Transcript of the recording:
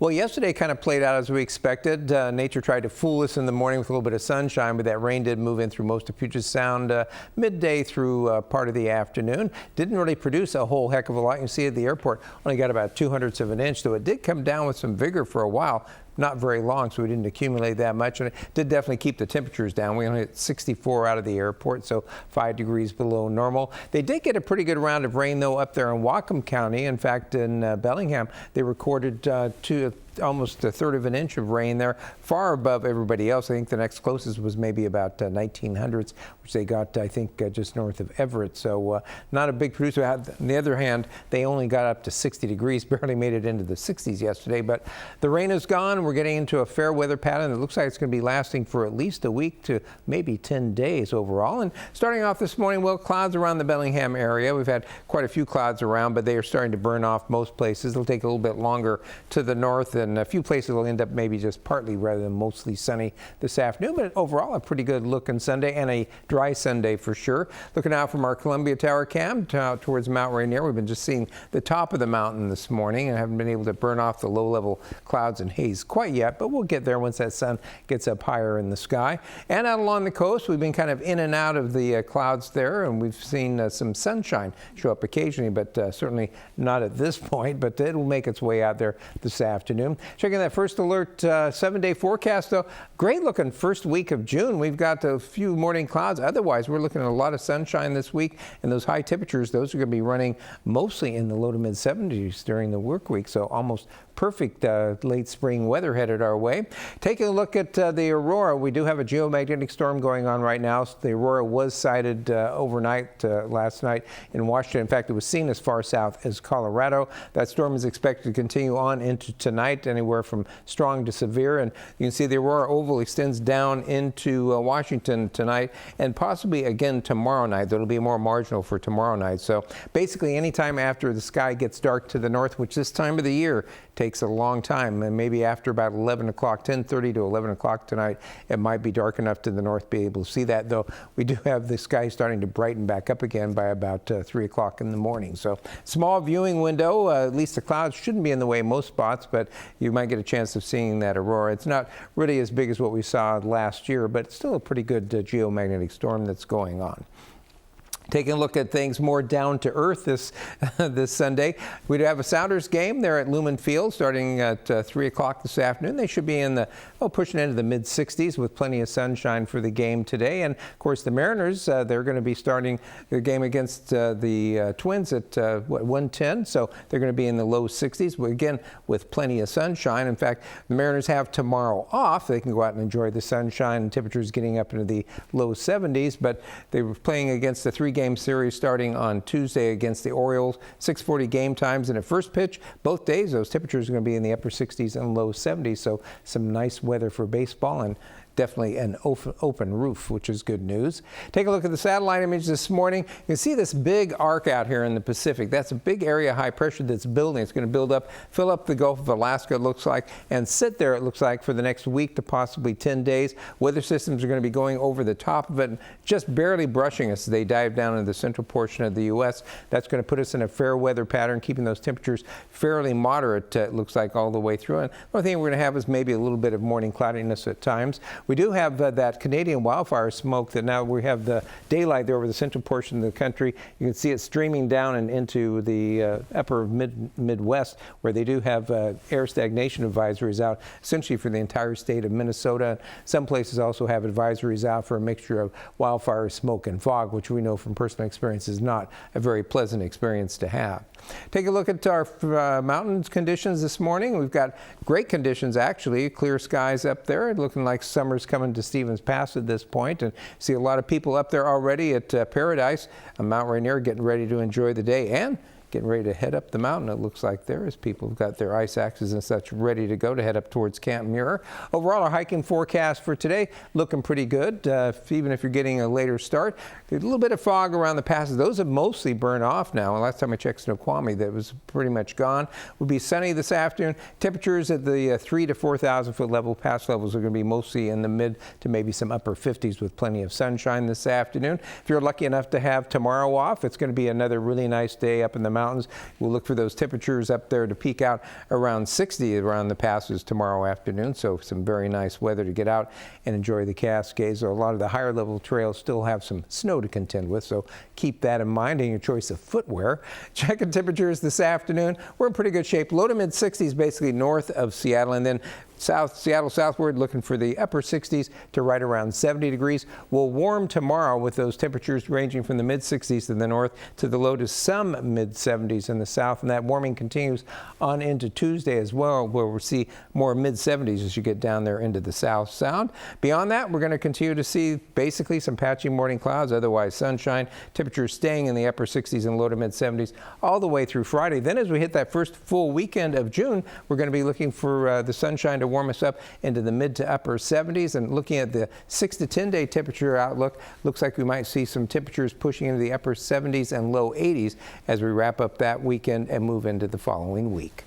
Well, yesterday kind of played out as we expected. Nature tried to fool us in the morning with a little bit of sunshine, but that rain did move in through most of Puget Sound midday through part of the afternoon. Didn't really produce a whole heck of a lot. You see at the airport, only got about 0.02 of an inch, though it did come down with some vigor for a while. Not very long, so we didn't accumulate that much, and it did definitely keep the temperatures down. We only hit 64 out of the airport, so 5 degrees below normal. They did get a pretty good round of rain, though, up there in Whatcom County. In fact, in Bellingham, they recorded almost 1/3 of an inch of rain there, far above everybody else. I think the next closest was maybe about 1900s, which they got, I think, just north of Everett. So not a big producer. On the other hand, they only got up to 60 degrees, barely made it into the 60s yesterday. But the rain is gone. We're getting into a fair weather pattern. It looks like it's going to be lasting for at least a week to maybe 10 days overall. And starting off this morning, well, clouds around the Bellingham area. We've had quite a few clouds around, but they are starting to burn off most places. It'll take a little bit longer to the north, and a few places will end up maybe just partly rather than mostly sunny this afternoon. But overall, a pretty good looking Sunday and a dry Sunday for sure. Looking out from our Columbia Tower cam towards Mount Rainier, we've been just seeing the top of the mountain this morning and haven't been able to burn off the low-level clouds and haze quite yet, but we'll get there once that sun gets up higher in the sky. And out along the coast, we've been kind of in and out of the clouds there, and we've seen some sunshine show up occasionally, but certainly not at this point, but it'll make its way out there this afternoon. Checking that first alert 7-day forecast, though, great looking first week of June. We've got a few morning clouds. Otherwise, we're looking at a lot of sunshine this week, and those high temperatures, those are going to be running mostly in the low to mid 70s during the work week, so almost perfect late spring weather headed our way. Taking a look at the aurora, we do have a geomagnetic storm going on right now. So the aurora was sighted overnight last night in Washington. In fact, it was seen as far south as Colorado. That storm is expected to continue on into tonight, anywhere from strong to severe. And you can see the aurora oval extends down into Washington tonight and possibly again tomorrow night. That'll be more marginal for tomorrow night. So basically anytime after the sky gets dark to the north, which this time of the year takes a long time, and maybe after about 11 o'clock, 10:30 to 11 o'clock tonight, it might be dark enough to the north to be able to see that, though we do have the sky starting to brighten back up again by about 3 o'clock in the morning. So small viewing window, at least the clouds shouldn't be in the way most spots, but you might get a chance of seeing that aurora. It's not really as big as what we saw last year, but it's still a pretty good geomagnetic storm that's going on. Taking a look at things more down to earth this Sunday. We do have a Sounders game there at Lumen Field starting at 3 o'clock this afternoon. They should be in the, pushing into the mid 60s with plenty of sunshine for the game today. And of course the Mariners, they're going to be starting their game against the Twins at 1:10. So they're going to be in the low 60s, again with plenty of sunshine. In fact, the Mariners have tomorrow off. They can go out and enjoy the sunshine and temperatures getting up into the low 70s. But they were playing against the three-game series starting on Tuesday against the Orioles. 6:40 game times, and at first pitch both days those temperatures are going to be in the upper 60s and low 70s, so some nice weather for baseball and definitely an open roof, which is good news. Take a look at the satellite image this morning. You can see this big arc out here in the Pacific. That's a big area of high pressure that's building. It's going to build up, fill up the Gulf of Alaska, it looks like, and sit there, it looks like, for the next week to possibly 10 days. Weather systems are going to be going over the top of it, and just barely brushing us as they dive down into the central portion of the U.S. That's going to put us in a fair weather pattern, keeping those temperatures fairly moderate, it looks like, all the way through. And the only thing we're going to have is maybe a little bit of morning cloudiness at times. We do have that Canadian wildfire smoke that now we have the daylight there over the central portion of the country. You can see it streaming down and into the upper Midwest, where they do have air stagnation advisories out essentially for the entire state of Minnesota. Some places also have advisories out for a mixture of wildfire smoke and fog, which we know from personal experience is not a very pleasant experience to have. Take a look at our mountains conditions this morning. We've got great conditions, actually. Clear skies up there, looking like summer's coming to Stevens Pass at this point, and see a lot of people up there already at Paradise on Mount Rainier getting ready to enjoy the day and getting ready to head up the mountain. It looks like there is people who've got their ice axes and such ready to go to head up towards Camp Muir. Overall, our hiking forecast for today looking pretty good, even if you're getting a later start. There's a little bit of fog around the passes. Those have mostly burned off now. And last time I checked Snoqualmie, that was pretty much gone. Will be sunny this afternoon. Temperatures at the 3,000 to 4,000 foot level, pass levels are going to be mostly in the mid to maybe some upper 50s with plenty of sunshine this afternoon. If you're lucky enough to have tomorrow off, it's going to be another really nice day up in the mountains. mountains. We'll look for those temperatures up there to peak out around 60 around the passes tomorrow afternoon. So some very nice weather to get out and enjoy the Cascades. A lot of the higher level trails still have some snow to contend with, so keep that in mind in your choice of footwear. Checking temperatures this afternoon. We're in pretty good shape. Low to mid 60s basically north of Seattle, and then Seattle southward looking for the upper 60s to right around 70 degrees. We'll warm tomorrow with those temperatures ranging from the mid 60s in the north to the low to some mid 70s in the south, and that warming continues on into Tuesday as well, where we'll see more mid 70s as you get down there into the South Sound. Beyond that, we're going to continue to see basically some patchy morning clouds, otherwise sunshine. Temperatures staying in the upper 60s and low to mid 70s all the way through Friday. Then as we hit that first full weekend of June, we're going to be looking for the sunshine to warm us up into the mid to upper 70s. And looking at the 6 to 10 day temperature outlook, looks like we might see some temperatures pushing into the upper 70s and low 80s as we wrap up that weekend and move into the following week.